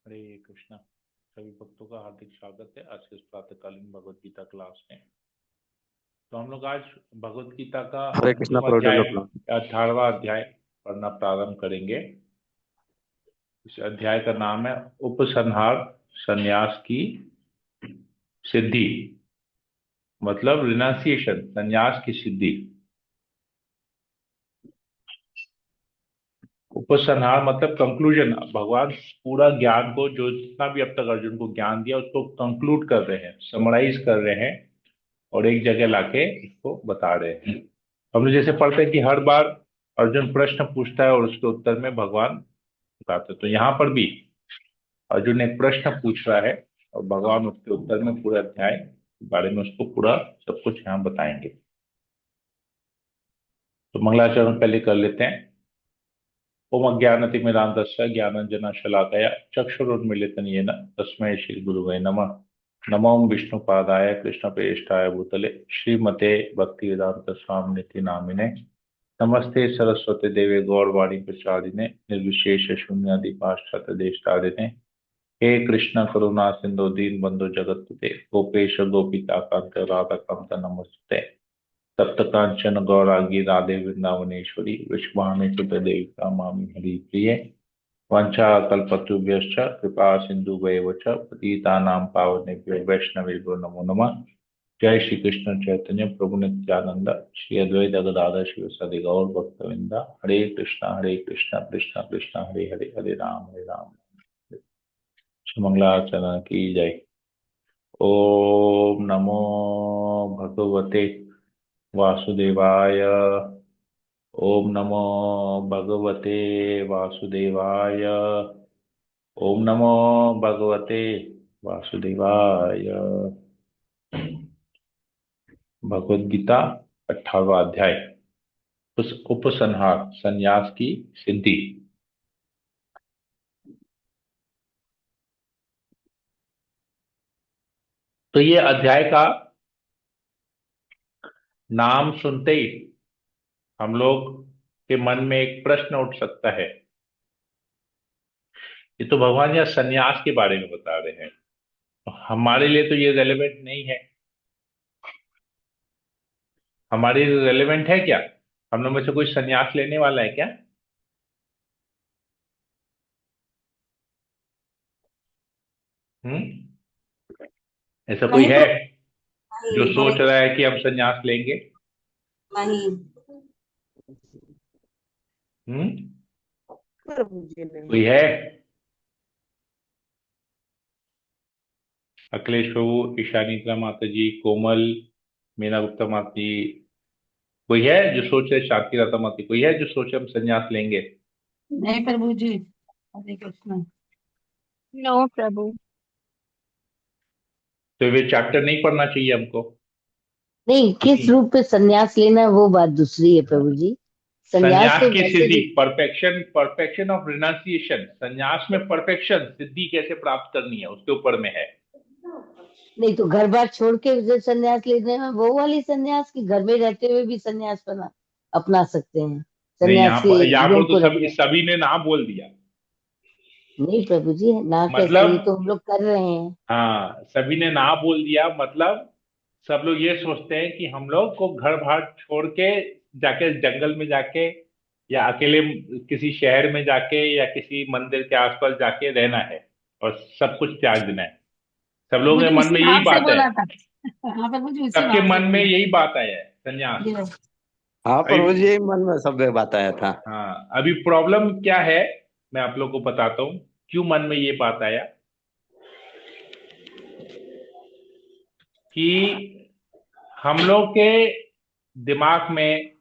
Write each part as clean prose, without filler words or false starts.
हरे कृष्णा। सभी भक्तों का हार्दिक स्वागत है आज के इस प्रातःकालीन भगवत गीता क्लास में। तो हम लोग आज भगवत गीता का हरे कृष्णा अंतिम प्रोडक्ट अध्याय अपना। 18वां अध्याय पढ़ना प्रारंभ करेंगे। इस अध्याय का नाम है उपसंहार संन्यास की सिद्धि, मतलब रिनाउंसिएशन, संन्यास की सिद्धि। उपसंहार मतलब कंक्लूजन। भगवान पूरा ज्ञान को, जो जितना भी अब तक अर्जुन को ज्ञान दिया, उसको कंक्लूड कर रहे हैं, समराइज कर रहे हैं और एक जगह लाके इसको बता रहे हैं। हम लोग जैसे पढ़ते हैं कि हर बार अर्जुन प्रश्न पूछता है और उसके उत्तर में भगवान बताते हैं, तो यहाँ पर भी अर्जुन एक प्रश्न पूछ रहा है और भगवान उसके उत्तर में पूरे अध्याय के बारे में उसको पूरा सब कुछ यहाँ बताएंगे। तो मंगलाचरण पहले कर लेते हैं। ओम अज्ञानतिमिरान्धस्य ज्ञानाञ्जनशलाकया चक्षुरुन्मीलितं येन तस्मै श्रीगुरुवे नमः। नमो विष्णुपादाय कृष्णप्रेष्ठाय भूतले श्रीमते भक्तिवेदांत स्वामिनिति नामिने। नमस्ते सरस्वती देवे गौरवाणी प्रचारिणे निर्विशेष शून्यादि पाश्चात्य देशतारिणे। हे कृष्ण करुणा सिंधु दीन बंधु जगत्पते गोपेश गोपिका कांत राधा कांत नमस्ते। तप्त कांचन गौरांगी राधे वृंदावनेश्वरी विश्वामी सुत देविका मामी हरि प्रिय। वंशा कल्पतरुभ्यश्च कृपा सिंधु च पतितानां पावनेभ्यो वैष्णवेभ्यो नमो नमः। जय श्री कृष्ण चैतन्य प्रभु नित्यानंद श्री अद्वैत गदाधर शिव सदि गौर भक्तविंद। हरे कृष्णा कृष्णा कृष्णा हरे हरे, हरे राम मंगलाचरण की जय। ओम नमो भगवते वासुदेवाय। ओम नमो भगवते वासुदेवाय। ओम नमो भगवते वासुदेवाय। भगवद गीता 18वां अध्याय, उस उपसंहार संन्यास की सिद्धि। तो ये अध्याय का नाम सुनते ही हम लोग के मन में एक प्रश्न उठ सकता है। ये तो भगवान यहाँ संन्यास के बारे में बता रहे हैं, तो हमारे लिए तो ये रेलेवेंट नहीं है। हमारे लिए रेलेवेंट है क्या? हम लोग में से कोई संन्यास लेने वाला है क्या? हम्म। ऐसा कोई नहीं है जो नहीं हरे सोच रहा है कि हम संन्यास लेंगे? नहीं। हम्म। प्रभु जी नहीं। कोई है? अखिलेश प्रभु, ईशानीता माता जी, कोमल, मीना गुप्ता माता जी, कोई है जो सोच रहे? शांति दाता माता जी, कोई है जो सोचे हम संन्यास लेंगे? नहीं प्रभु जी, हरे कृष्ण। नो प्रभु। तो ये चैप्टर नहीं पढ़ना चाहिए हमको? नहीं, किस रूप में संन्यास लेना है वो बात दूसरी है प्रभु जी। संन्यास संन्यास तो की वैसे सिद्धि, भी परफेक्शन, परफेक्शन ऑफ रिनाउंसिएशन। संन्यास में परफेक्शन, सिद्धि कैसे प्राप्त करनी है उसके ऊपर में है। नहीं, तो घर बार छोड़ के जो संन्यास लेने में वो वाली संन्यास की घर में रहते हुए भी संन्यास बना अपना सकते हैं, नहीं, संन्यास के यहाँ पर योग तो को सभी रखने। सभी ने ना बोल दिया। नहीं प्रभु जी, ना कैसे, ये मतलब, तो हम लोग कर रहे हैं। हाँ, सभी ने ना बोल दिया, मतलब सब लोग ये सोचते हैं कि हम लोग को घर बार छोड़ के जाके जंगल में जाके या अकेले किसी शहर में जाके या किसी मंदिर के आसपास जाके रहना है और सब कुछ त्याग देना है। सब लोगों के मुझे मन उसी में यही भाव से बात है। बोला था। हाँ प्रभु जी, उसी सबके भाव से मन में बोला। यही बात आया है, संन्यास। जी प्रभु। हाँ अभी, प्रभु जी, यही मन में सब बात आया था। हाँ, अभी प्रॉब्लम क्या है, मैं आप लोग को बताता हूँ क्यों मन में ये बात आया। कि हम लोग के दिमाग में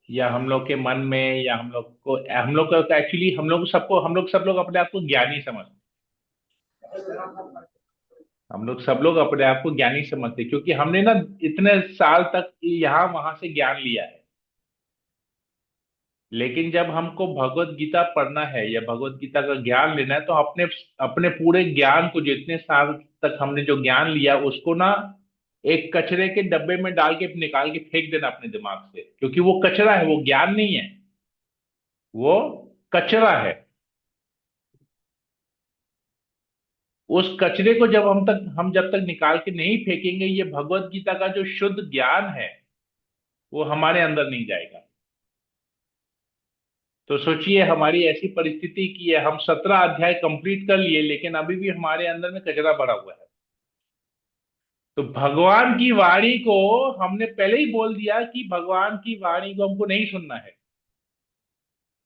या हम लोग के मन में या हम लोग को एक्चुअली हम लोग सब लोग अपने आप को ज्ञानी समझते हैं। हम लोग सब लोग अपने आप को ज्ञानी समझते हैं क्योंकि हमने ना इतने साल तक यहाँ वहां से ज्ञान लिया है। लेकिन जब हमको भगवत गीता पढ़ना है या भगवत गीता का ज्ञान लेना है, तो अपने अपने पूरे ज्ञान को, जितने साल तक हमने जो ज्ञान लिया, उसको ना एक कचरे के डब्बे में डाल के निकाल के फेंक देना अपने दिमाग से, क्योंकि वो कचरा है, वो ज्ञान नहीं है, वो कचरा है। उस कचरे को जब तक निकाल के नहीं फेंकेंगे, ये भगवत गीता का जो शुद्ध ज्ञान है वो हमारे अंदर नहीं जाएगा। तो सोचिए, हमारी ऐसी परिस्थिति की है, हम 17 अध्याय कंप्लीट कर लिए लेकिन अभी भी हमारे अंदर में कचरा भरा हुआ है। तो भगवान की वाणी को हमने पहले ही बोल दिया कि भगवान की वाणी को हमको नहीं सुनना है।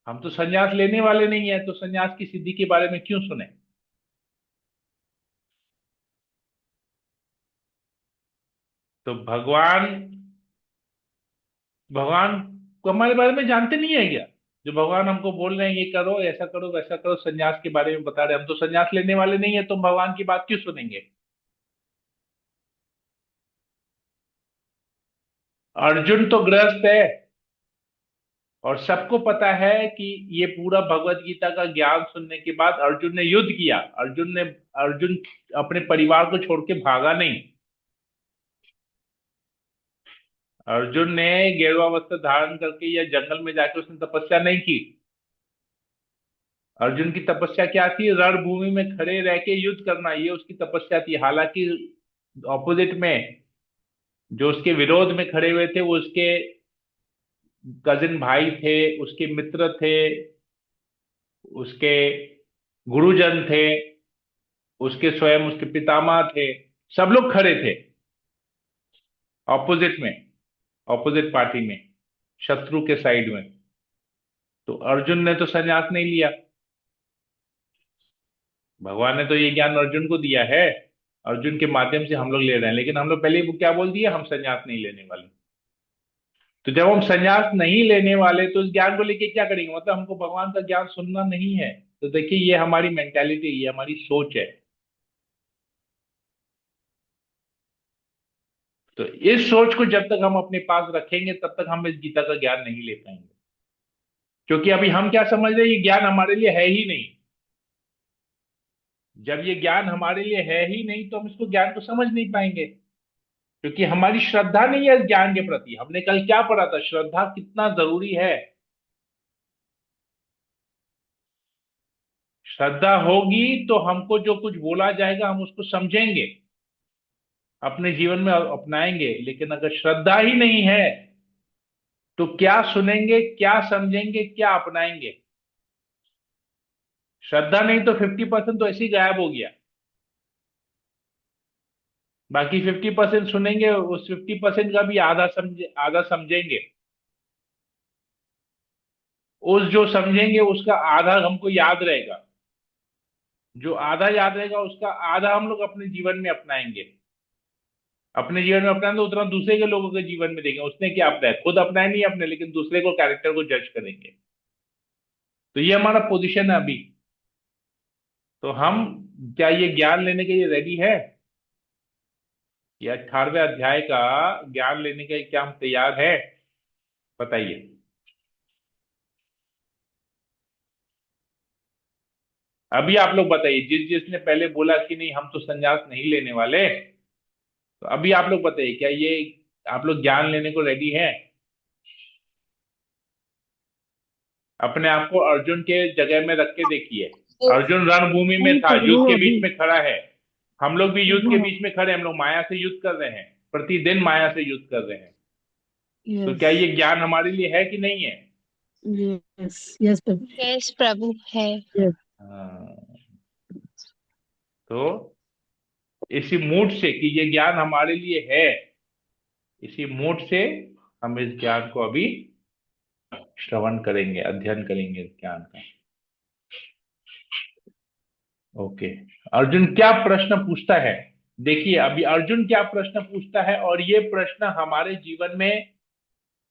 हम तो संन्यास लेने वाले नहीं है, तो संन्यास की सिद्धि के बारे में क्यों सुने। तो भगवान भगवान को हमारे बारे में जानते नहीं है क्या? जो भगवान हमको बोल रहे हैं ये करो, ऐसा करो, वैसा करो, संन्यास के बारे में बता रहे हैं, हम तो संन्यास लेने वाले नहीं है, तो हम भगवान की बात क्यों सुनेंगे। अर्जुन तो गृहस्थ है और सबको पता है कि ये पूरा भगवत गीता का ज्ञान सुनने के बाद अर्जुन ने युद्ध किया। अर्जुन अपने परिवार को छोड़ के भागा नहीं। अर्जुन ने गेरुआ वस्त्र धारण करके या जंगल में जाकर उसने तपस्या नहीं की। अर्जुन की तपस्या क्या थी? रणभूमि में खड़े रह के युद्ध करना, ये उसकी तपस्या थी। हालांकि ऑपोजिट में जो उसके विरोध में खड़े हुए थे वो उसके कजिन भाई थे, उसके मित्र थे, उसके गुरुजन थे, उसके स्वयं उसके पितामह थे। सब लोग खड़े थे ऑपोजिट में, ऑपोजिट पार्टी में, शत्रु के साइड में। तो अर्जुन ने तो संन्यास नहीं लिया। भगवान ने तो ये ज्ञान अर्जुन को दिया है, अर्जुन के माध्यम से हम लोग ले रहे हैं, लेकिन हम लोग पहले ही क्या बोल दिए? हम संन्यास नहीं लेने वाले। तो जब हम संन्यास नहीं लेने वाले तो इस ज्ञान को लेके क्या करेंगे? मतलब हमको भगवान का ज्ञान सुनना नहीं है। तो देखिए, ये हमारी मेंटालिटी, ये हमारी सोच है। तो इस सोच को जब तक हम अपने पास रखेंगे तब तक हम इस गीता का ज्ञान नहीं ले पाएंगे। क्योंकि अभी हम क्या समझ रहे हैं? ये ज्ञान हमारे लिए है ही नहीं। जब ये ज्ञान हमारे लिए है ही नहीं तो हम इसको ज्ञान को समझ नहीं पाएंगे, क्योंकि हमारी श्रद्धा नहीं है इस ज्ञान के प्रति। हमने कल क्या पढ़ा था? श्रद्धा कितना जरूरी है। श्रद्धा होगी तो हमको जो कुछ बोला जाएगा हम उसको समझेंगे, अपने जीवन में अपनाएंगे। लेकिन अगर श्रद्धा ही नहीं है तो क्या सुनेंगे, क्या समझेंगे, क्या अपनाएंगे? श्रद्धा नहीं तो 50% तो ऐसे ही गायब हो गया। बाकी 50% सुनेंगे, उस 50% का भी आधा समझेंगे। उस जो समझेंगे उसका आधा हमको याद रहेगा। जो आधा याद रहेगा उसका आधा हम लोग अपने जीवन में अपनाएंगे। अपने जीवन में अपनाएंगे तो उतना दूसरे के लोगों के जीवन में देखेंगे उसने क्या अपनाया। खुद अपनाए नहीं अपने, लेकिन दूसरे को, कैरेक्टर को जज करेंगे। तो ये हमारा पोजीशन है अभी। तो हम क्या ये ज्ञान लेने के लिए रेडी है? ये 18वें अध्याय का ज्ञान लेने के लिए क्या हम तैयार है? बताइए। अभी आप लोग बताइए, जिसने पहले बोला कि नहीं हम तो संन्यास नहीं लेने वाले, तो अभी आप लोग बताइए, क्या ये आप लोग ज्ञान लेने को रेडी हैं? अपने आप को अर्जुन के जगह में रख के देखिए। अर्जुन रणभूमि में था, युद्ध के बीच में खड़ा है। हम लोग भी युद्ध के बीच में खड़े हैं। हम लोग माया से युद्ध कर रहे हैं, प्रतिदिन माया से युद्ध कर रहे हैं। तो क्या ये ज्ञान हमारे लिए है कि नहीं है? यस यस प्रभु। यस प्रभु है। हाँ। तो इसी मूड से कि ये ज्ञान हमारे लिए है, इसी मूड से हम इस ज्ञान को अभी श्रवण करेंगे, अध्ययन करेंगे इस ज्ञान का। ओके, अर्जुन क्या प्रश्न पूछता है? देखिए अभी अर्जुन क्या प्रश्न पूछता है, और ये प्रश्न हमारे जीवन में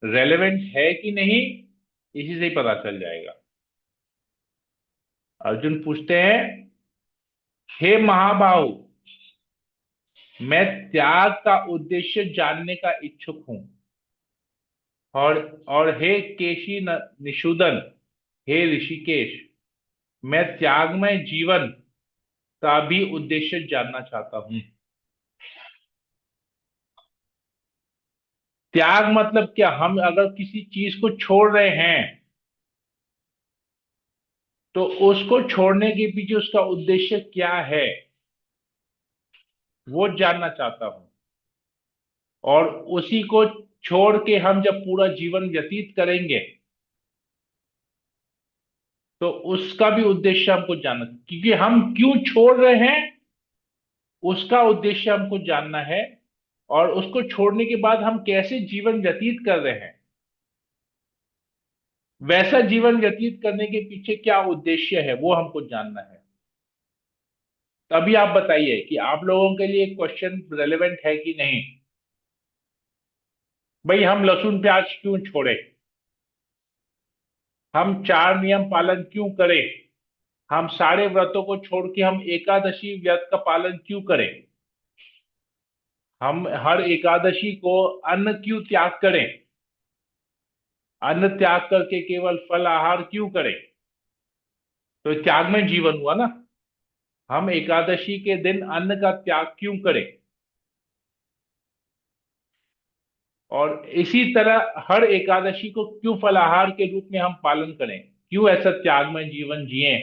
रेलेवेंट है कि नहीं इसी से ही पता चल जाएगा। अर्जुन पूछते हैं, हे महाबाहु, मैं त्याग का उद्देश्य जानने का इच्छुक हूं। और हे केशी निषूदन, हे ऋषिकेश, मैं त्यागमय जीवन का भी उद्देश्य जानना चाहता हूं। त्याग मतलब क्या? हम अगर किसी चीज को छोड़ रहे हैं तो उसको छोड़ने के पीछे उसका उद्देश्य क्या है? वो जानना चाहता हूं। और उसी को छोड़ के हम जब पूरा जीवन व्यतीत करेंगे तो उसका भी उद्देश्य हमको जानना, क्योंकि हम क्यों छोड़ रहे हैं उसका उद्देश्य हमको जानना है। और उसको छोड़ने के बाद हम कैसे जीवन व्यतीत कर रहे हैं, वैसा जीवन व्यतीत करने के पीछे क्या उद्देश्य है, वो हमको जानना है। तभी आप बताइए कि आप लोगों के लिए क्वेश्चन रेलेवेंट है कि नहीं। भाई हम लहसुन प्याज क्यों छोड़े, हम 4 नियम पालन क्यों करें, हम सारे व्रतों को छोड़ के हम एकादशी व्रत का पालन क्यों करें, हम हर एकादशी को अन्न क्यों त्याग करें, अन्न त्याग करके केवल फल आहार क्यों करें। तो त्याग में जीवन हुआ ना। हम एकादशी के दिन अन्न का त्याग क्यों करें, और इसी तरह हर एकादशी को क्यों फलाहार के रूप में हम पालन करें, क्यों ऐसा त्याग में जीवन जिए,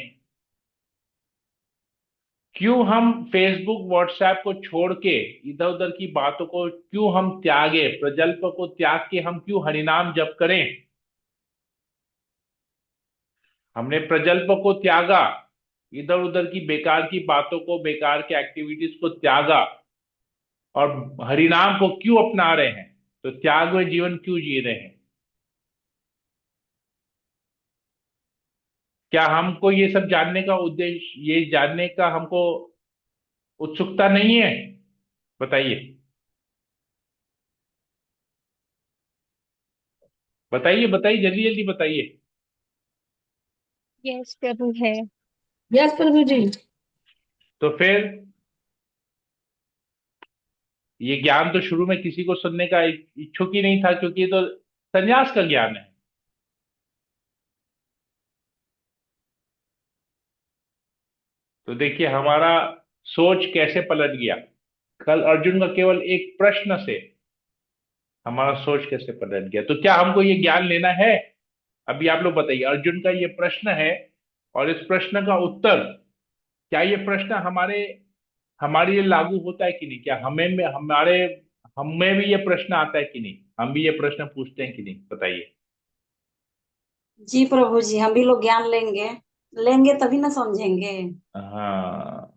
क्यों हम फेसबुक व्हाट्सएप को छोड़ के इधर उधर की बातों को क्यों हम त्यागे, प्रजल्प को त्याग के हम क्यों हरिनाम जप करें। हमने प्रजल्प को त्यागा, इधर उधर की बेकार की बातों को, बेकार के एक्टिविटीज को त्यागा, और हरिनाम को क्यों अपना रहे हैं, तो त्याग में जीवन क्यों जी रहे हैं। क्या हमको ये सब जानने का उद्देश्य, ये जानने का हमको उत्सुकता नहीं है, बताइए। बताइए बताइए, जल्दी जल्दी बताइए। यस प्रभु है। Yes, Prabhuji. तो फिर ये ज्ञान तो शुरू में किसी को सुनने का इच्छुक ही नहीं था, क्योंकि ये तो संन्यास का ज्ञान है। तो देखिए हमारा सोच कैसे पलट गया। कल अर्जुन का केवल एक प्रश्न से हमारा सोच कैसे पलट गया। तो क्या हमको ये ज्ञान लेना है? अभी आप लोग बताइए, अर्जुन का ये प्रश्न है और इस प्रश्न का उत्तर, क्या ये प्रश्न हमारे हमारे लिए लागू होता है कि नहीं? क्या हमें भी ये प्रश्न आता है कि नहीं? हम भी ये प्रश्न पूछते हैं कि नहीं? बताइए। जी प्रभु जी, हम भी लोग ज्ञान लेंगे। लेंगे तभी ना समझेंगे। हाँ।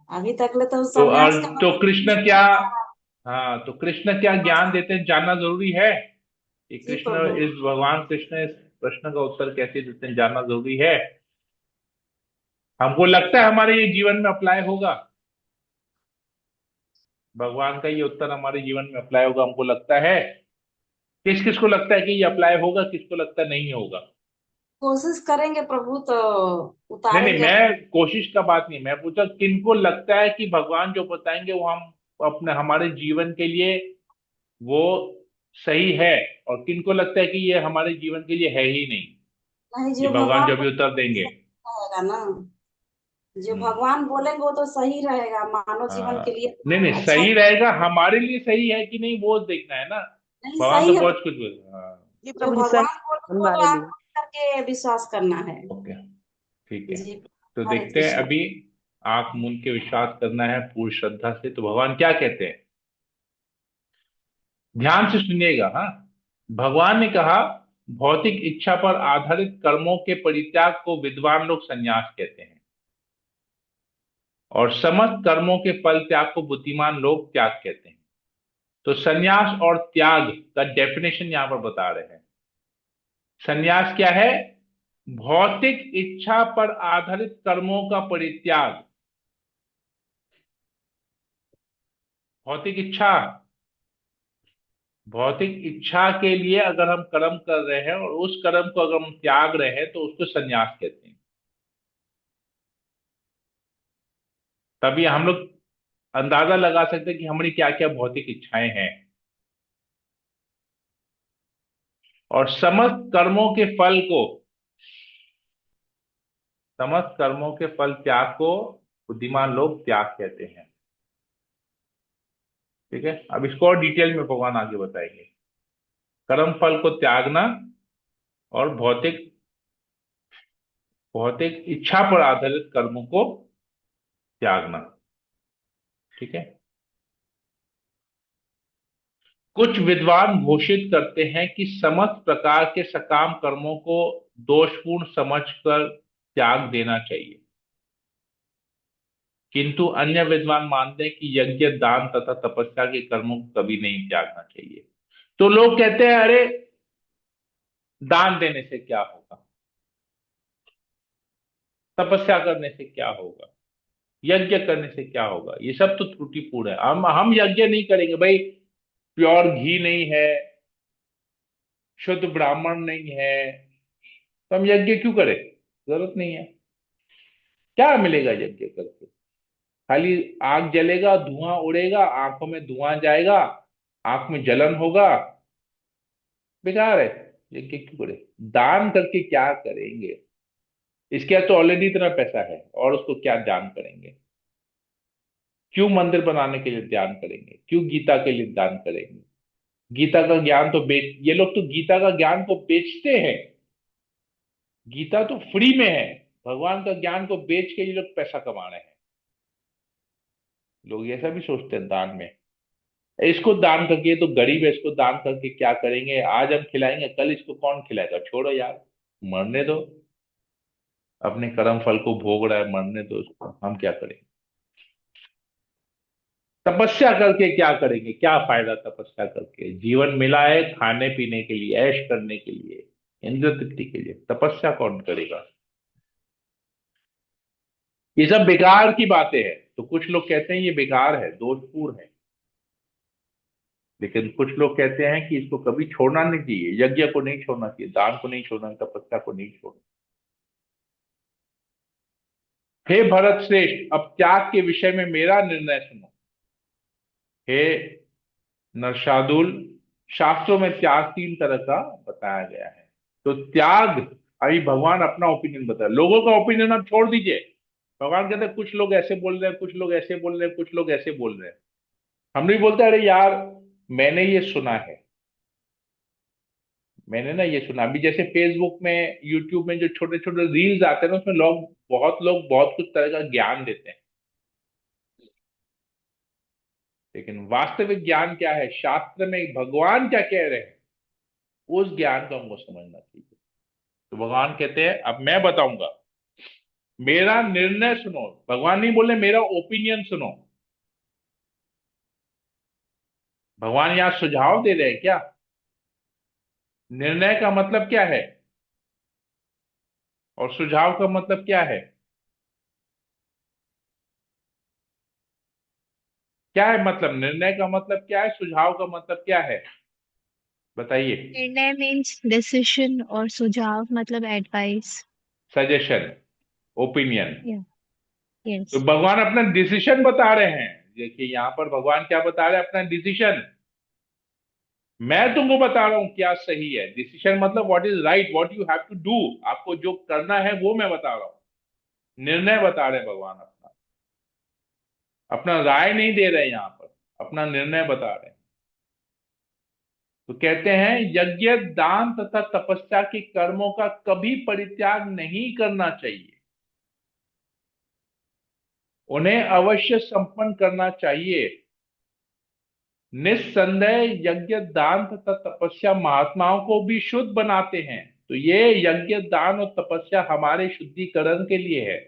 अभी तक ले तो सन्यास का तो मतलब कुछ कृष्ण क्या, नहीं आ रहा। हाँ तो कृष्ण क्या ज्ञान देते हैं, जानना जरूरी है। कि जी कृष्ण, प्रभु। इस भगवान कृष्ण इस प्रश्न का उत्तर कैसे देते हैं, जानना जरूरी है। हमको लगता है हमारे ये जीवन में अप्लाई होगा, भगवान का ये उत्तर हमारे जीवन में अप्लाई होगा, हमको लगता है। किस किस को लगता है कि ये अप्लाई होगा, किसको लगता है नहीं होगा? कोशिश करेंगे प्रभु तो नहीं नहीं, उतारेंगे। मैं कोशिश का बात नहीं, मैं पूछा किनको लगता है कि भगवान जो बताएंगे वो हम अपने हमारे जीवन के लिए वो सही है, और किनको लगता है कि ये हमारे जीवन के लिए है ही नहीं, नहीं, ये जो भगवान भगवान जो भी उत्तर बोलेंगे देंगे। रहेगा ना। जो हम्म। भगवान बोलेंगे वो तो सही रहेगा, मानव जीवन के हाँ। लिए नहीं नहीं, तो अच्छा सही ही। रहेगा, हमारे लिए सही है कि नहीं वो देखना है ना। नहीं, भगवान तो सही है। बहुत कुछ बोल, हाँ। जी जो प्रभु जी सही भगवान बोलेंगे वो हमारे तो लिए। आत्मा करके विश्वास करना है। ओके, ठीक है। जी। तो हरे देखते हैं कृष्ण। अभी, आंख मूंद के विश्वास करना है पूरी श्रद्धा से। तो भगवान क्या कहते हैं, ध्यान से सुनिएगा। हाँ, भगवान ने कहा, भौतिक इच्छा पर आधारित कर्मों के परित्याग को विद्वान लोग संन्यास कहते हैं, और समस्त कर्मों के फल त्याग को बुद्धिमान लोग त्याग कहते हैं। तो संन्यास और त्याग का डेफिनेशन यहां पर बता रहे हैं। संन्यास क्या है? भौतिक इच्छा पर आधारित कर्मों का परित्याग। भौतिक इच्छा, भौतिक इच्छा के लिए अगर हम कर्म कर रहे हैं और उस कर्म को अगर हम त्याग रहे हैं तो उसको संन्यास कहते हैं। तभी हम लोग अंदाजा लगा सकते हैं कि हमारी क्या क्या भौतिक इच्छाएं हैं। और समस्त कर्मों के फल त्याग को बुद्धिमान लोग त्याग कहते हैं। ठीक है, अब इसको और डिटेल में भगवान आगे बताएंगे। कर्म फल को त्यागना और भौतिक भौतिक इच्छा पर आधारित कर्मों को त्यागना। ठीक है। कुछ विद्वान घोषित करते हैं कि समस्त प्रकार के सकाम कर्मों को दोषपूर्ण समझकर त्याग देना चाहिए, किंतु अन्य विद्वान मानते हैं कि यज्ञ, दान तथा तपस्या के कर्मों को कभी नहीं त्यागना चाहिए। तो लोग कहते हैं अरे दान देने से क्या होगा, तपस्या करने से क्या होगा, यज्ञ करने से क्या होगा, ये सब तो त्रुटिपूर्ण है। हम यज्ञ नहीं करेंगे भाई, प्योर घी नहीं है, शुद्ध ब्राह्मण नहीं है, तो हम यज्ञ क्यों करें? जरूरत नहीं है। क्या मिलेगा यज्ञ करके? खाली आग जलेगा, धुआं उड़ेगा, आंखों में धुआं जाएगा, आंख में जलन होगा, बेकार है। यज्ञ क्यों करें? दान करके क्या करेंगे? इसके यहाँ तो ऑलरेडी इतना पैसा है, और उसको क्या दान करेंगे? क्यों मंदिर बनाने के लिए दान करेंगे? क्यों गीता के लिए दान करेंगे? गीता का ज्ञान तो ये लोग तो गीता का ज्ञान को बेचते हैं। गीता तो फ्री में है, भगवान का ज्ञान को बेच के ये लोग पैसा कमा रहे हैं। लोग ऐसा भी सोचते हैं दान में, इसको दान करके, ये तो गरीब है, इसको दान करके क्या करेंगे? आज हम खिलाएंगे, कल इसको कौन खिलाएगा? छोड़ो यार, मरने दो, अपने कर्म फल को भोग रहा है, मरने दो उसको, हम क्या करेंगे? तपस्या करके क्या करेंगे? क्या फायदा तपस्या करके? जीवन मिला है खाने पीने के लिए, ऐश करने के लिए, इंद्र तृप्ति के लिए, तपस्या कौन करेगा? ये सब बेकार की बातें हैं। तो कुछ लोग कहते हैं ये बेकार है, दोषपूर्ण है, लेकिन कुछ लोग कहते हैं कि इसको कभी छोड़ना नहीं चाहिए, यज्ञ को नहीं छोड़ना चाहिए, दान को नहीं छोड़ना, तपस्या को नहीं छोड़ना। हे भरत श्रेष्ठ, अब त्याग के विषय में मेरा निर्णय सुनो। हे नरशार्दूल, शास्त्रों में त्याग 3 तरह का बताया गया है। तो त्याग, अभी भगवान अपना ओपिनियन बता, लोगों का ओपिनियन आप छोड़ दीजिए। भगवान कहते हैं कुछ लोग ऐसे बोल रहे हैं, कुछ लोग ऐसे बोल रहे हैं, कुछ लोग ऐसे बोल रहे हैं। हम नहीं बोलते अरे यार मैंने ये सुना है, मैंने ना ये सुना। अभी जैसे फेसबुक में, यूट्यूब में जो छोटे छोटे रील्स आते हैं ना, उसमें लोग बहुत कुछ तरह का ज्ञान देते हैं, लेकिन वास्तविक ज्ञान क्या है, शास्त्र में भगवान क्या कह रहे हैं, उस ज्ञान को हमको समझना चाहिए। तो भगवान कहते हैं अब मैं बताऊंगा, मेरा निर्णय सुनो। भगवान नहीं बोले मेरा ओपिनियन सुनो, भगवान यहां सुझाव दे रहे हैं क्या? निर्णय का मतलब क्या है और सुझाव का मतलब क्या है? क्या है मतलब? निर्णय का मतलब क्या है, सुझाव का मतलब क्या है? बताइए। निर्णय मीन्स डिसीजन और सुझाव मतलब एडवाइस। Suggestion, opinion. या तो यस। भगवान अपना डिसीजन बता रहे हैं। देखिए यहां पर भगवान क्या बता रहे हैं, अपना डिसीजन। मैं तुमको बता रहा हूं क्या सही है। डिसीजन मतलब what is right, what you have to do, आपको जो करना है वो मैं बता रहा हूं। निर्णय बता रहे हैं भगवान अपना, अपना राय नहीं दे रहे यहां पर, अपना निर्णय बता रहे हैं। तो कहते हैं यज्ञ, दान तथा तपस्या के कर्मों का कभी परित्याग नहीं करना चाहिए, उन्हें अवश्य संपन्न करना चाहिए। निस्संदेह यज्ञ, दान तथा तपस्या महात्माओं को भी शुद्ध बनाते हैं। तो ये यज्ञ, दान और तपस्या हमारे शुद्धिकरण के लिए है,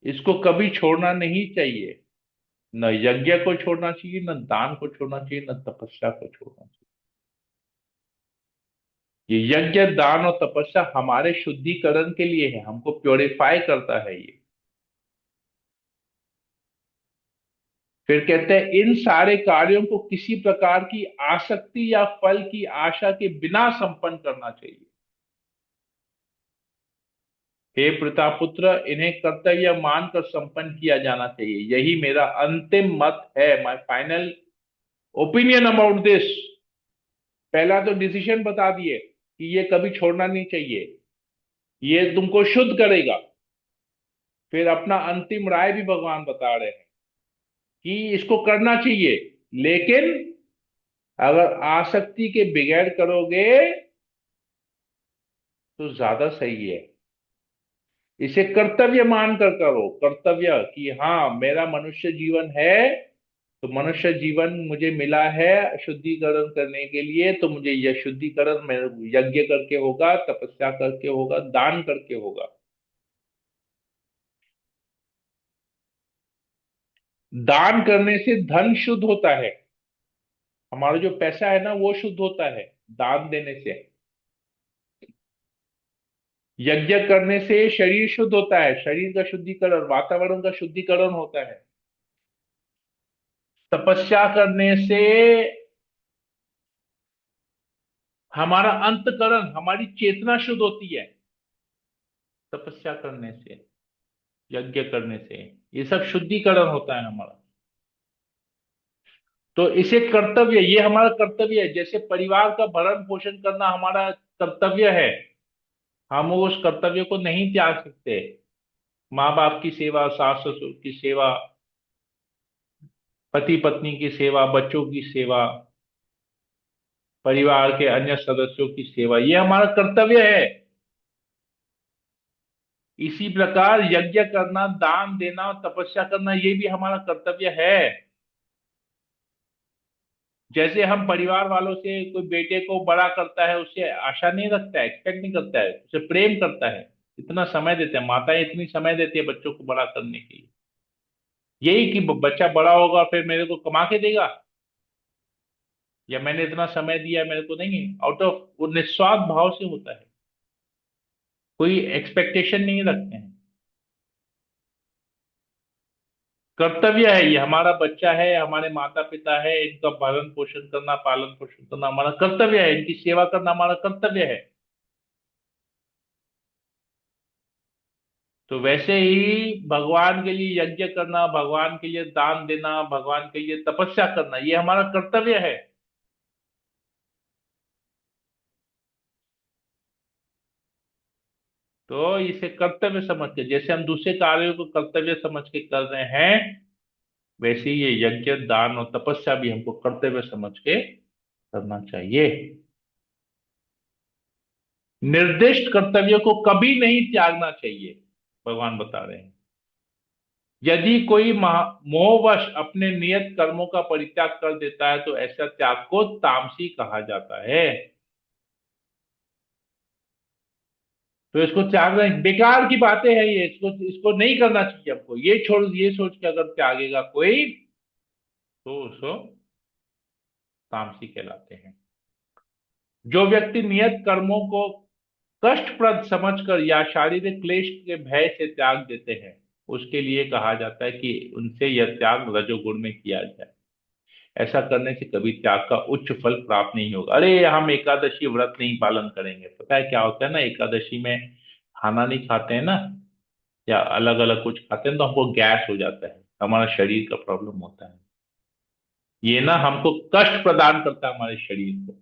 इसको कभी छोड़ना नहीं चाहिए। न यज्ञ को छोड़ना चाहिए, न दान को छोड़ना चाहिए, न तपस्या को छोड़ना चाहिए। ये यज्ञ, दान और तपस्या हमारे शुद्धिकरण के लिए है, हमको प्योरीफाई करता है ये। फिर कहते हैं इन सारे कार्यों को किसी प्रकार की आसक्ति या फल की आशा के बिना संपन्न करना चाहिए। हे प्रतापुत्र, इन्हें कर्तव्य मानकर संपन्न किया जाना चाहिए, यही मेरा अंतिम मत है। My final opinion about this. पहला तो डिसीजन बता दिए कि ये कभी छोड़ना नहीं चाहिए, ये तुमको शुद्ध करेगा। फिर अपना अंतिम राय भी भगवान बता रहे हैं कि इसको करना चाहिए, लेकिन अगर आसक्ति के बगैर करोगे तो ज्यादा सही है। इसे कर्तव्य मान कर करो, कर्तव्य कि हाँ मेरा मनुष्य जीवन है, तो मनुष्य जीवन मुझे मिला है शुद्धिकरण करने के लिए, तो मुझे यह शुद्धिकरण मैं यज्ञ करके होगा, तपस्या करके होगा, दान करके होगा। दान करने से धन शुद्ध होता है, हमारा जो पैसा है ना वो शुद्ध होता है दान देने से। यज्ञ करने से शरीर शुद्ध होता है, शरीर का शुद्धिकरण, वातावरण का शुद्धिकरण होता है। तपस्या करने से हमारा अंतकरण, हमारी चेतना शुद्ध होती है। तपस्या करने से, यज्ञ करने से ये सब शुद्धिकरण होता है हमारा। तो इसे कर्तव्य, ये हमारा कर्तव्य है। जैसे परिवार का भरण पोषण करना हमारा कर्तव्य है, हम उस कर्तव्य को नहीं त्याग सकते। माँ बाप की सेवा, सास ससुर की सेवा, पति पत्नी की सेवा, बच्चों की सेवा, परिवार के अन्य सदस्यों की सेवा, ये हमारा कर्तव्य है। इसी प्रकार यज्ञ करना, दान देना, तपस्या करना, ये भी हमारा कर्तव्य है। जैसे हम परिवार वालों से, कोई बेटे को बड़ा करता है, उससे आशा नहीं रखता है, एक्सपेक्ट नहीं करता है, उसे प्रेम करता है, इतना समय देते हैं, माताएं इतनी समय देती है बच्चों को बड़ा करने के लिए, यही कि बच्चा बड़ा होगा फिर मेरे को कमा के देगा, या मैंने इतना समय दिया मेरे को देंगे, आउट ऑफ वो निस्वार्थ भाव से होता है, कोई एक्सपेक्टेशन नहीं रखते हैं। कर्तव्य है, ये हमारा बच्चा है, हमारे माता पिता है, इनका पालन पोषण करना, पालन पोषण करना हमारा कर्तव्य है, इनकी सेवा करना हमारा कर्तव्य है। तो वैसे ही भगवान के लिए यज्ञ करना, भगवान के लिए दान देना, भगवान के लिए तपस्या करना, ये हमारा कर्तव्य है। तो इसे कर्तव्य समझ के, जैसे हम दूसरे कार्यों को कर्तव्य समझ के कर रहे हैं, वैसे ही ये यज्ञ, दान और तपस्या भी हमको कर्तव्य समझ के करना चाहिए। निर्दिष्ट कर्तव्य को कभी नहीं त्यागना चाहिए, भगवान बता रहे हैं। यदि कोई मोहवश अपने नियत कर्मों का परित्याग कर देता है तो ऐसा त्याग को तामसी कहा जाता है। तो इसको त्याग रहे, बेकार की बातें हैं ये, इसको इसको नहीं करना चाहिए हमको, ये छोड़, ये सोच के अगर त्यागेगा कोई तो उसको तामसी कहलाते हैं। जो व्यक्ति नियत कर्मों को कष्टप्रद समझकर या शारीरिक क्लेश के भय से त्याग देते हैं, उसके लिए कहा जाता है कि उनसे यह त्याग रजोगुण में किया जाए। ऐसा करने से कभी त्याग का उच्च फल प्राप्त नहीं होगा। अरे हम एकादशी व्रत नहीं पालन करेंगे, पता है क्या होता है ना, एकादशी में खाना नहीं खाते हैं ना, या अलग अलग कुछ खाते हैं तो हमको गैस हो जाता है, हमारा शरीर का प्रॉब्लम होता है, ये ना हमको कष्ट प्रदान करता है हमारे शरीर को।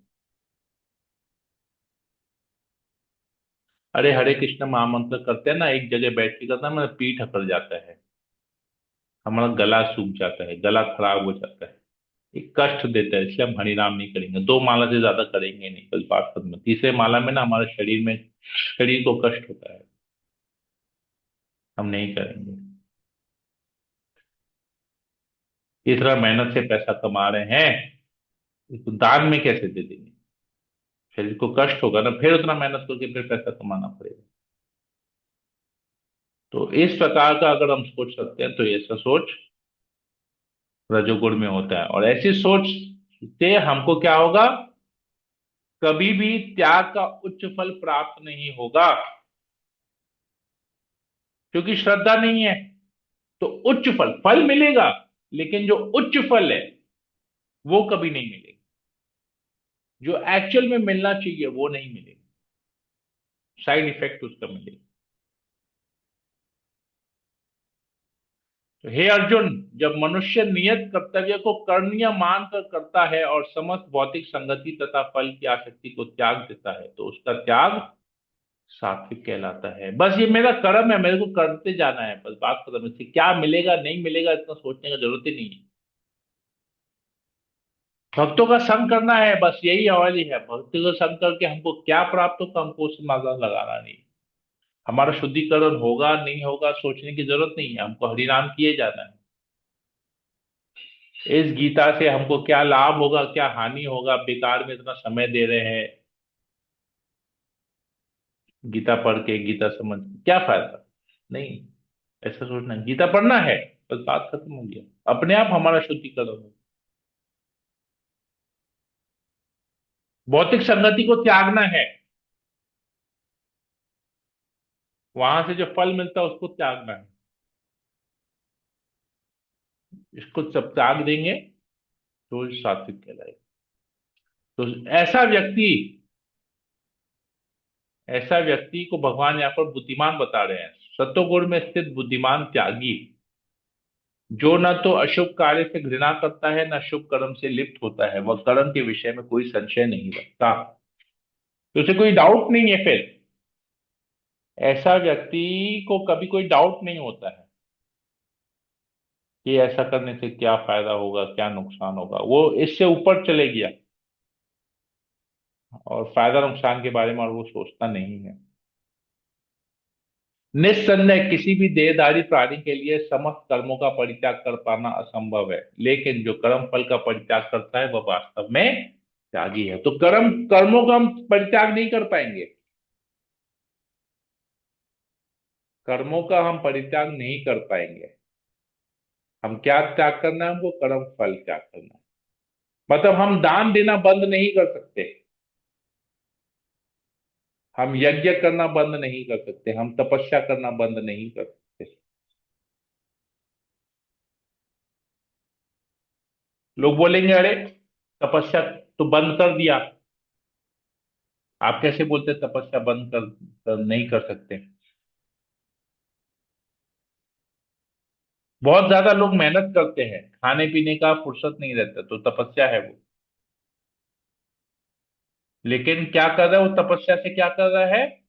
अरे हरे कृष्ण महामंत्र करते हैं ना, एक जगह बैठ के करना, मेरा पीठ अकड़ जाता है, हमारा गला सूख जाता है, गला खराब हो जाता है, एक कष्ट देता है, इसलिए हम हरिनाम नहीं करेंगे, दो माला से ज्यादा करेंगे नहीं, कल बात खत्म। तीसरे माला में ना हमारे शरीर में, शरीर को कष्ट होता है, हम नहीं करेंगे। इतना मेहनत से पैसा कमा रहे हैं, इसको दान में कैसे दे देंगे, शरीर को कष्ट होगा ना, फिर उतना मेहनत करके फिर पैसा कमाना पड़ेगा। तो इस प्रकार का अगर हम सोच सकते हैं तो ऐसा सोच रजोगुण में होता है, और ऐसी सोच से हमको क्या होगा, कभी भी त्याग का उच्च फल प्राप्त नहीं होगा, क्योंकि श्रद्धा नहीं है। तो उच्च फल, फल मिलेगा, लेकिन जो उच्च फल है वो कभी नहीं मिलेगा, जो एक्चुअल में मिलना चाहिए वो नहीं मिलेगा, साइड इफेक्ट उसका मिलेगा। तो हे अर्जुन, जब मनुष्य नियत कर्तव्य को करणीय मानकर करता है और समस्त भौतिक संगति तथा फल की आसक्ति को त्याग देता है, तो उसका त्याग सात्विक कहलाता है। बस ये मेरा कर्म है, मेरे को करते जाना है, बस बात खत्म। इससे क्या मिलेगा नहीं मिलेगा इतना सोचने का जरूरत ही नहीं है। भक्तों का संग करना है, बस यही हवाली है, भक्ति का संग करके हमको क्या प्राप्त होगा, हमको उससे माला लगाना नहीं। हमारा शुद्धिकरण होगा नहीं होगा सोचने की जरूरत नहीं है, हमको हरिनाम किए जाना है। इस गीता से हमको क्या लाभ होगा क्या हानि होगा, बेकार में इतना समय दे रहे हैं गीता पढ़ के, गीता समझ के क्या फायदा। नहीं, ऐसा सोचना, गीता पढ़ना है, बस बात खत्म हो गया, अपने आप हमारा शुद्धिकरण हो। भौतिक संगति को त्यागना है, वहां से जो फल मिलता है उसको त्यागना है। इसको जब त्याग देंगे तो सात्विक कहलाएगा। तो ऐसा व्यक्ति को भगवान यहाँ पर बुद्धिमान बता रहे हैं। सत्वगुण में स्थित बुद्धिमान त्यागी, जो न तो अशुभ कार्य से घृणा करता है न शुभ कर्म से लिप्त होता है, वह कर्म के विषय में कोई संशय नहीं रखता, तो उसे कोई डाउट नहीं है। फिर ऐसा व्यक्ति को कभी कोई डाउट नहीं होता है कि ऐसा करने से क्या फायदा होगा क्या नुकसान होगा, वो इससे ऊपर चले गया और फायदा नुकसान के बारे में और वो सोचता नहीं है। निस्संदेह किसी भी देहधारी प्राणी के लिए समस्त कर्मों का परित्याग कर पाना असंभव है, लेकिन जो कर्म फल का परित्याग करता है वह वास्तव में त्यागी है। तो कर्मों का हम परित्याग नहीं कर पाएंगे, कर्मों का हम परित्याग नहीं कर पाएंगे। हम क्या त्याग करना है, हमको कर्म फल त्याग करना है। मतलब हम दान देना बंद नहीं कर सकते, हम यज्ञ करना बंद नहीं कर सकते, हम तपस्या करना बंद नहीं कर सकते। लोग बोलेंगे अरे तपस्या तो बंद कर दिया, आप कैसे बोलते तपस्या बंद कर नहीं कर सकते। बहुत ज्यादा लोग मेहनत करते हैं, खाने पीने का फुर्सत नहीं रहता, तो तपस्या है वो। लेकिन क्या कर रहा है वो, तपस्या से क्या कर रहा है,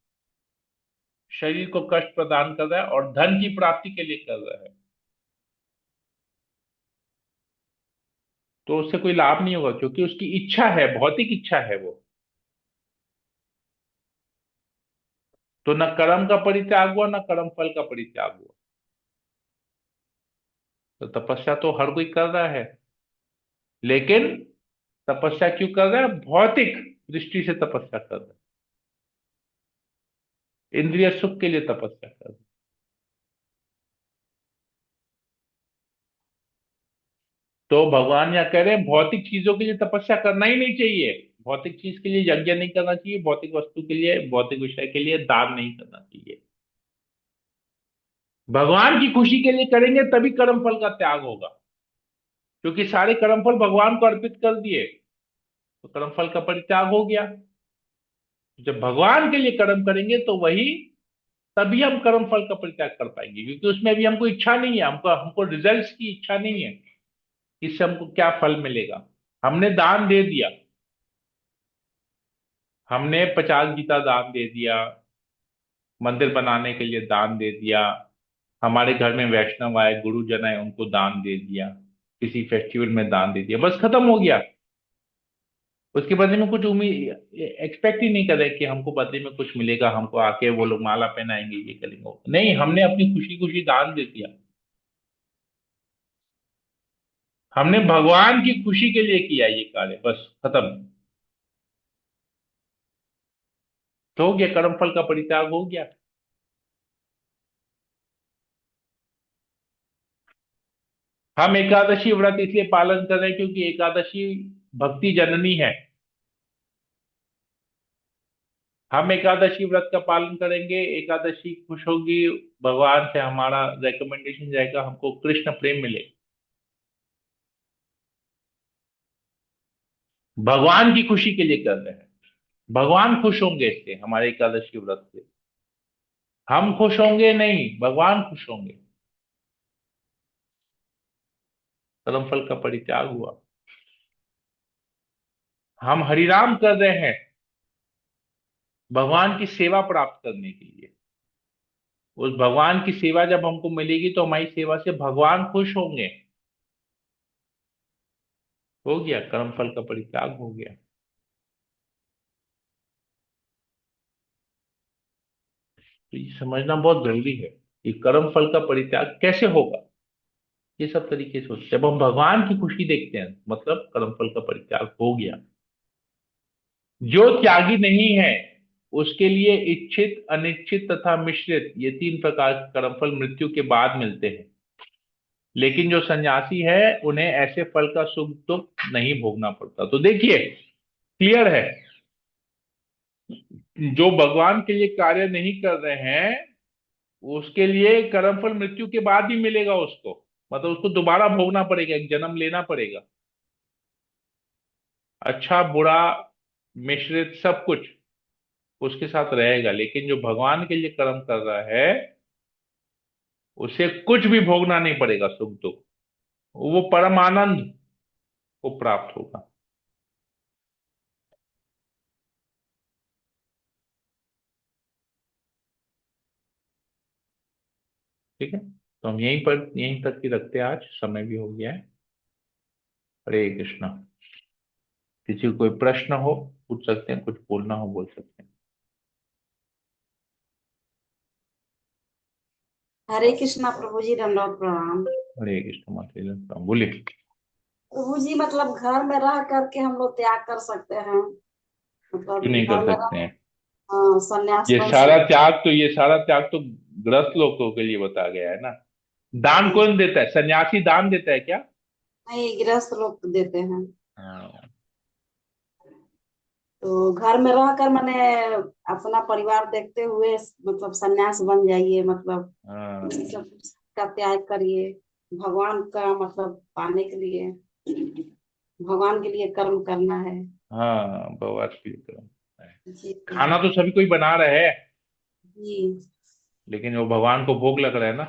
शरीर को कष्ट प्रदान कर रहा है और धन की प्राप्ति के लिए कर रहा है, तो उससे कोई लाभ नहीं होगा, क्योंकि उसकी इच्छा है, भौतिक इच्छा है वो। तो न कर्म का परित्याग हुआ न कर्म फल का परित्याग हुआ। तो तपस्या तो हर कोई कर रहा है, लेकिन तपस्या क्यों कर रहा है, भौतिक दृष्टि से तपस्या कर रहा है, इंद्रिय सुख के लिए तपस्या कर रहा है। तो भगवान यहाँ कह रहे हैं भौतिक चीजों के लिए तपस्या करना ही नहीं चाहिए, भौतिक चीज के लिए यज्ञ नहीं करना चाहिए, भौतिक वस्तु के लिए, भौतिक विषय के लिए दान नहीं करना चाहिए। भगवान की खुशी के लिए करेंगे तभी कर्म फल का त्याग होगा, क्योंकि सारे कर्म फल भगवान को अर्पित कर दिए, तो कर्म फल का परित्याग हो गया। जब भगवान के लिए कर्म करेंगे तो वही, तभी हम कर्म फल का परित्याग कर पाएंगे, क्योंकि उसमें अभी हमको इच्छा नहीं है, हमको हमको रिजल्ट्स की इच्छा नहीं है, इससे हमको क्या फल मिलेगा। हमने दान दे दिया, हमने 50 गीता दान दे दिया, मंदिर बनाने के लिए दान दे दिया, हमारे घर में वैष्णव आए गुरुजन आए उनको दान दे दिया, किसी फेस्टिवल में दान दे दिया, बस खत्म हो गया। उसके बदले में कुछ उम्मीद एक्सपेक्ट ही नहीं कर रहे कि हमको बदले में कुछ मिलेगा, हमको आके वो लोग माला पहनाएंगे ये करेंगे, नहीं, हमने अपनी खुशी खुशी दान दे दिया, हमने भगवान की खुशी के लिए किया ये कार्य, बस खत्म। तो हो गया, कर्म फल का परित्याग हो गया। हम एकादशी व्रत इसलिए पालन कर रहे हैं क्योंकि एकादशी भक्ति जननी है। हम एकादशी व्रत का पालन करेंगे, एकादशी खुश होगी, भगवान से हमारा रिकमेंडेशन जाएगा, हमको कृष्ण प्रेम मिलेगा। भगवान की खुशी के लिए कर रहे हैं, भगवान खुश होंगे इससे, हमारे एकादशी व्रत से। हम खुश होंगे नहीं, भगवान खुश होंगे। कर्मफल का परित्याग हुआ, हम हरिनाम कर रहे हैं भगवान की सेवा प्राप्त करने के लिए। उस भगवान की सेवा जब हमको मिलेगी तो हमारी सेवा से भगवान खुश होंगे। हो गया, कर्मफल का परित्याग हो गया। तो ये समझना बहुत जरूरी है कि कर्म फल का परित्याग कैसे होगा। ये सब तरीके से होते हैं। जब हम भगवान की खुशी देखते हैं मतलब कर्म फल का परित्याग हो गया। जो त्यागी नहीं है उसके लिए इच्छित, अनिच्छित तथा मिश्रित ये तीन प्रकार के कर्मफल मृत्यु के बाद मिलते हैं। लेकिन जो सन्यासी है उन्हें ऐसे फल का सुख दुख नहीं भोगना पड़ता। तो देखिए, क्लियर है, जो भगवान के लिए कार्य नहीं कर रहे हैं उसके लिए कर्मफल मृत्यु के बाद ही मिलेगा उसको। मतलब उसको दोबारा भोगना पड़ेगा, एक जन्म लेना पड़ेगा। अच्छा बुरा मिश्रित सब कुछ उसके साथ रहेगा। लेकिन जो भगवान के लिए कर्म कर रहा है उसे कुछ भी भोगना नहीं पड़ेगा, सुख दुख। वो परम आनंद को प्राप्त होगा। ठीक है, तो हम यहीं तक ही रखते हैं। आज समय भी हो गया है। हरे कृष्णा। किसी को कोई प्रश्न हो पूछ सकते हैं, कुछ बोलना हो बोल सकते हैं। हरे कृष्णा प्रभु जी, दंडवत प्रणाम। हरे कृष्ण माता जी, बोलिए। प्रभु जी मतलब घर में रह करके हम लोग त्याग कर सकते हैं, क्यों मतलब नहीं कर घर में सकते हैं? संन्यास ये बन सारा सकते। त्याग तो ये सारा त्याग तो गृहस्थ लोगों के लिए बताया गया है ना। दान नहीं, कौन देता है? सन्यासी दान देता है क्या? नहीं गृहस्थ लोग तो देते हैं। हाँ। तो घर में रहकर मैंने अपना परिवार देखते हुए मतलब सन्यास बन जाइए, मतलब हाँ। सब का त्याग करिए भगवान का मतलब पाने के लिए, भगवान के लिए कर्म करना है। हाँ, भगवान के लिए कर्म है। जी खाना प्रभु। तो सभी कोई बना रहे हैं, जी लेकिन वो भगवान को भोग लग रहा है ना।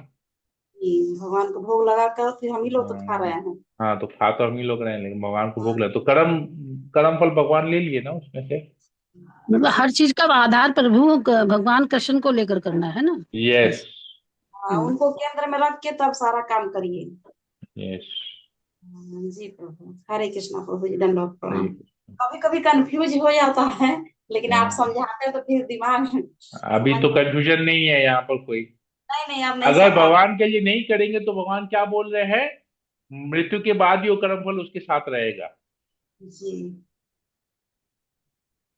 जी, भगवान को भोग लगा कर फिर हम ही लोग तो खा हाँ। रहे हैं। हाँ, तो खा तो हम ही लोग रहे हैं, लेकिन भगवान को भोग हाँ, लगा तो कर्म कर्म फल भगवान ले लिए ना उसमें से। मतलब हर चीज का आधार प्रभु भगवान कृष्ण को लेकर करना है ना। यस। बस। हाँ, हम्म। उनको केंद्र में रख के तब सारा काम करिए। यस। जी प्रभु, हरे कृष्णा प्रभु जी, दंडवत हरे प्रणाम। कृष्ण। कभी कभी कंफ्यूज हो जाता है, लेकिन आप हाँ, समझाते हैं तो फिर दिमाग अभी समझ तो में। कंफ्यूजन नहीं है यहाँ पर कोई। नहीं नहीं, अब नहीं अगर समझाते। भगवान के लिए नहीं करेंगे तो भगवान क्या बोल रहे हैं? मृत्यु के बाद ही वो कर्म फल उसके साथ रहेगा। जी,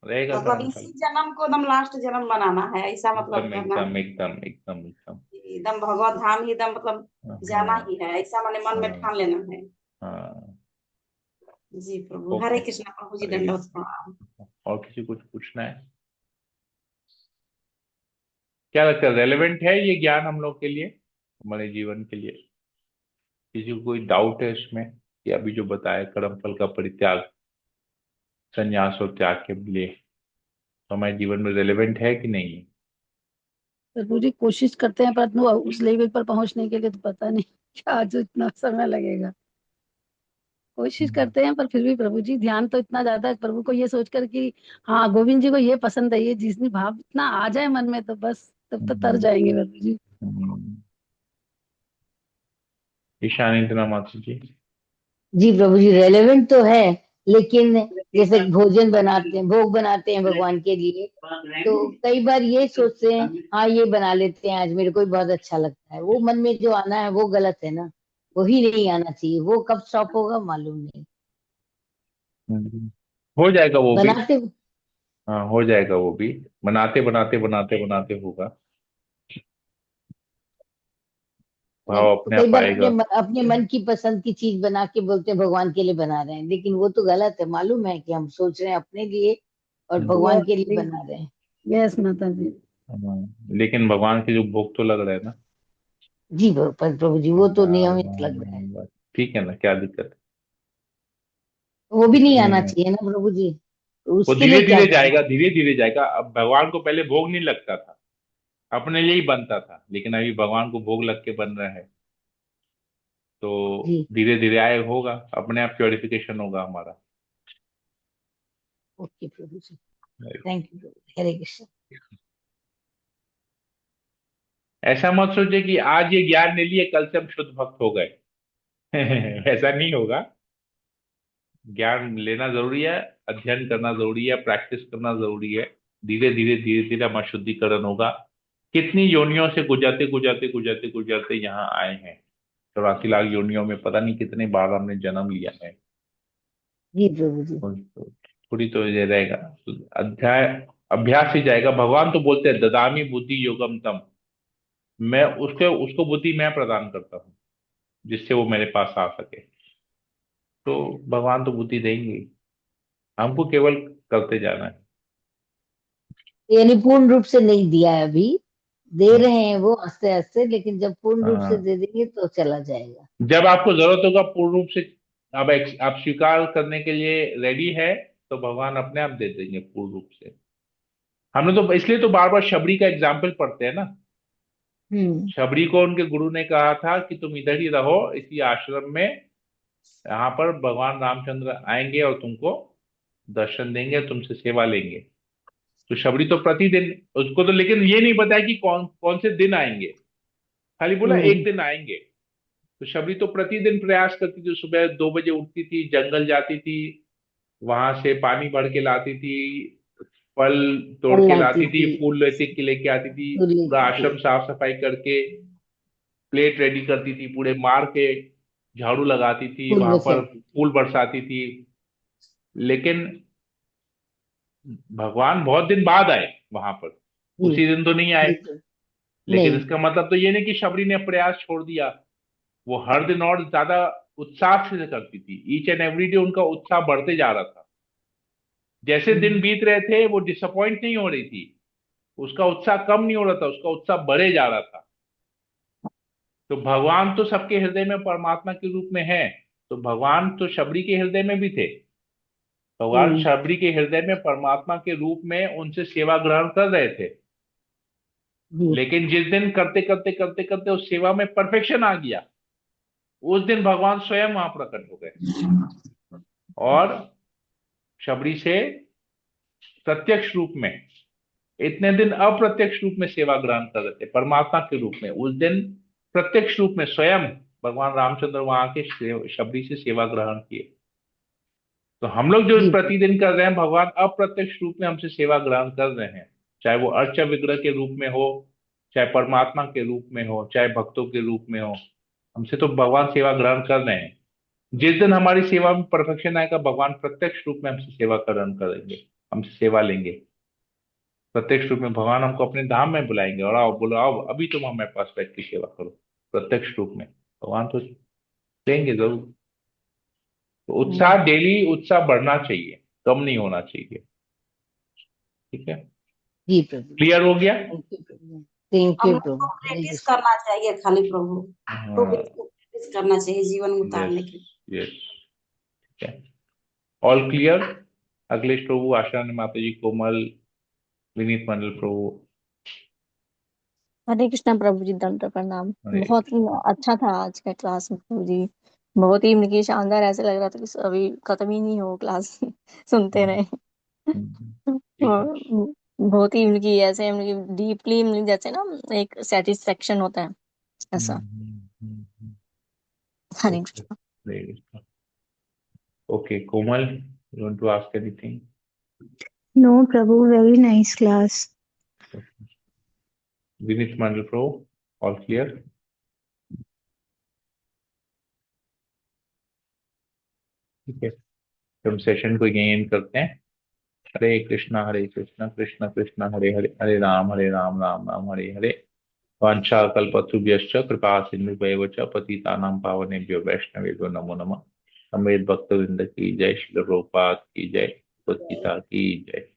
रहेगा मतलब कर्म फल। इसी जन्म को एकदम लास्ट जन्म बनाना है, ऐसा मतलब एकदम करना एकदम है। एकदम एकदम एकदम। एकदम भगवत धाम ही एकदम मतलब जाना हाँ। ही है, ऐसा मैंने मन में हाँ। ठान लेना है। हाँ। जी प्रभु, ओके। हरे कृष्णा प्रभु जी, हरे दंडवत कृष्ण। प्रणाम। और किसी को कुछ पूछना है? क्या लगता है, रेलेवेंट है ये ज्ञान हम लोग के लिए, हमारे जीवन के लिए? किसी को कोई डाउट है इसमें कि अभी जो बताया कर्म फल का परित्याग संन्यास और त्याग के लिए तो हमारे जीवन में रेलेवेंट है कि नहीं है? तो पूरी कोशिश करते हैं, पर उस लेवल पर पहुंचने के लिए तो पता नहीं क्या आज इतना समय लगेगा। कोशिश हम्म। करते हैं, पर फिर भी प्रभु जी ध्यान तो इतना ज्यादा है प्रभु को ये सोचकर कि हाँ गोविंद जी को ये पसंद है, ये जिसने भाव इतना आ जाए मन में तो बस तब तो तर हम्म। जाएंगे प्रभु जी। हम्म। ईशान इंद्रा माता जी। जी प्रभु जी, रेलेवेंट तो है, लेकिन जैसे भोजन बनाते हैं, भोग बनाते हैं भगवान के लिए, तो कई बार ये सोचते हैं हाँ ये बना लेते हैं, आज मेरे को भी बहुत अच्छा लगता है, वो मन में जो आना है वो गलत है ना, वही नहीं आना चाहिए। वो कब स्टॉप होगा मालूम नहीं। हम्म। हो जाएगा वो भी। बनाते हाँ, हो जाएगा वो भी। बनाते बनाते बनाते बनाते होगा। भाव नहीं तो अपने कई आप बार आएगा। अपने मन की पसंद की चीज बना के बोलते हैं भगवान के लिए बना रहे हैं, लेकिन वो तो गलत है। मालूम है कि हम सोच रहे हैं अपने लिए और हम्म। भगवान के लिए बना रहे हैं। यस माता जी। लेकिन भगवान के जो भोग तो लग रहा है ना। जी प्रभु जी, वो तो नियमित लग रहा है। ठीक है ना, क्या दिक्कत वो है भी नहीं इसमें? आना चाहिए ना प्रभु जी, तो वो उसके धीरे लिए क्या धीरे करें। जाएगा, धीरे धीरे जाएगा। अब भगवान को पहले भोग नहीं लगता था, अपने लिए ही बनता था, लेकिन अभी भगवान को भोग लग के बन रहा है। तो जी धीरे धीरे आए होगा, अपने आप प्योरिफिकेशन होगा हमारा। ओके प्रभु जी, थैंक यू प्रभु, हरे कृष्ण। ऐसा मत सोचे कि आज ये ज्ञान ले लिए कल से हम शुद्ध भक्त हो गए। ऐसा नहीं होगा। ज्ञान लेना जरूरी है, अध्ययन करना जरूरी है, प्रैक्टिस करना जरूरी है। धीरे धीरे धीरे धीरे हमारा शुद्धिकरण होगा। कितनी योनियों से गुजरते गुजरते गुजरते गुजरते यहाँ आए हैं। 84 लाख योनियों में पता नहीं कितने बार हमने जन्म लिया है। जी प्रभु जी। तो थोड़ी तो ये रहेगा, अध्याय अभ्यास ही जाएगा। भगवान तो बोलते हैं ददामी बुद्धि योगम तम, मैं उसको उसको बुद्धि मैं प्रदान करता हूँ जिससे वो मेरे पास आ सके। तो भगवान तो बुद्धि देंगे ही, हमको केवल करते जाना है। यानी पूर्ण रूप से नहीं दिया है अभी, दे रहे हैं वो आस्ते आस्ते, लेकिन जब पूर्ण रूप से हाँ, दे देंगे तो चला जाएगा। जब आपको जरूरत होगा पूर्ण रूप से, अब आप स्वीकार करने के लिए रेडी है, तो भगवान अपने आप दे देंगे पूर्ण रूप से। हमने तो इसलिए तो बार बार शबरी का एग्जाम्पल पढ़ते हैं ना। हम्म। शबरी को उनके गुरु ने कहा था कि तुम इधर ही रहो इसी आश्रम में, यहाँ पर भगवान रामचंद्र आएंगे और तुमको दर्शन देंगे, तुमसे सेवा लेंगे। तो शबरी तो प्रतिदिन, उसको तो लेकिन ये नहीं बताया कि कौन कौन से दिन आएंगे, खाली बोला एक दिन आएंगे। तो शबरी तो प्रतिदिन प्रयास करती थी, सुबह 2 बजे उठती थी, जंगल जाती थी, वहां से पानी भर के लाती थी, फल तोड़ फल के लाती लाती थी, थी, फूल लेके आती थी, फूल पूरा लेती आश्रम थी। साफ सफाई करके प्लेट रेडी करती थी, पूरे मार के झाड़ू लगाती थी, फूल वहां पर बचाती। फूल बरसाती थी। लेकिन भगवान बहुत दिन बाद आए वहां पर, जी उसी दिन तो नहीं आए। जी प्रभु। लेकिन नहीं। इसका मतलब तो ये नहीं कि शबरी ने प्रयास छोड़ दिया, वो हर दिन और ज्यादा उत्साह से करती थी। ईच एंड एवरी डे उनका उत्साह बढ़ते जा रहा था। जैसे दिन बीत रहे थे वो डिसअपॉइंट नहीं हो रही थी, उसका उत्साह कम नहीं हो रहा था, उसका उत्साह बढ़े जा रहा था। तो भगवान तो सबके हृदय में परमात्मा के रूप में है, तो भगवान तो शबरी के हृदय में भी थे। भगवान हम्म। शबरी के हृदय में परमात्मा के रूप में उनसे सेवा ग्रहण कर रहे थे। जी। लेकिन जिस दिन करते करते करते करते उस सेवा में परफेक्शन आ गया, उस दिन भगवान स्वयं वहां प्रकट हो गए और शबरी से प्रत्यक्ष रूप में, इतने दिन अप्रत्यक्ष रूप में सेवा ग्रहण कर रहे थे परमात्मा के रूप में, उस दिन प्रत्यक्ष रूप में स्वयं भगवान रामचंद्र वहां के शबरी से सेवा ग्रहण किए। तो हम लोग जो जी प्रभु। प्रतिदिन कर रहे हैं, भगवान अप्रत्यक्ष रूप में हमसे सेवा ग्रहण कर रहे हैं, चाहे वो अर्च विग्रह के रूप में हो, चाहे परमात्मा के रूप में हो, चाहे भक्तों के रूप में हो, हमसे तो भगवान सेवा ग्रहण कर रहे हैं। जिस दिन हमारी सेवा में परफेक्शन आएगा, भगवान प्रत्यक्ष रूप में हमसे सेवा ग्रहण करेंगे, हमसे सेवा लेंगे। प्रत्यक्ष रूप में भगवान हमको अपने धाम में बुलाएंगे और आओ, बोलो आओ अभी तुम हमारे पास बैठ के सेवा करो। प्रत्यक्ष रूप में भगवान तो देंगे जरूर। तो उत्साह, डेली उत्साह बढ़ना चाहिए, कम नहीं होना चाहिए। ठीक है, जी प्रभु। क्लियर हो गया। Thank you Prabhu. थैंक हम यू लोग को प्रभु। हरे प्रैक्टिस कृष्ण। करना चाहिए खाली प्रभु, खूब हाँ, इसको प्रैक्टिस करना चाहिए जीवन में यस उतारने के। यस, ठीक है, ऑल क्लियर। अखिलेश प्रभु, आशा ने माता जी, कोमल, विनीत मंडल प्रभु। हरे कृष्णा प्रभु जी, दंड प्रणाम। हरे बहुत ही अच्छा था आज का क्लास में प्रभु जी, बहुत ही मतलब शानदार, ऐसे लग रहा था कि अभी खत्म ही नहीं हो क्लास सुनते रहे। ठीक है। और बहुत ही मतलब ऐसे मतलब डीपली मतलब जैसे ना एक सेटिस्फेक्शन होता है ऐसा। Hare okay, Krishna. Okay Komal, you want to ask anything? No, Prabhu, very nice class. Vineet Mandal प्रभु, ऑल क्लियर। ठीक है, तो हम सेशन को यहीं एंड करते हैं। हरे कृष्णा कृष्ण कृष्ण हरे हरे, हरे राम राम राम हरे हरे। वाञ्छा कल्पतरुभ्यश्च कृपा सिन्धुभ्येव च पतितानां पावनेभ्यो वैष्णवेभ्यो नमो नमः। समेत भक्तवृंद की जय, श्रील प्रभुपाद की जय, भगवद गीता की जय।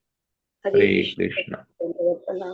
हरे हरे कृष्ण। कृष्ण।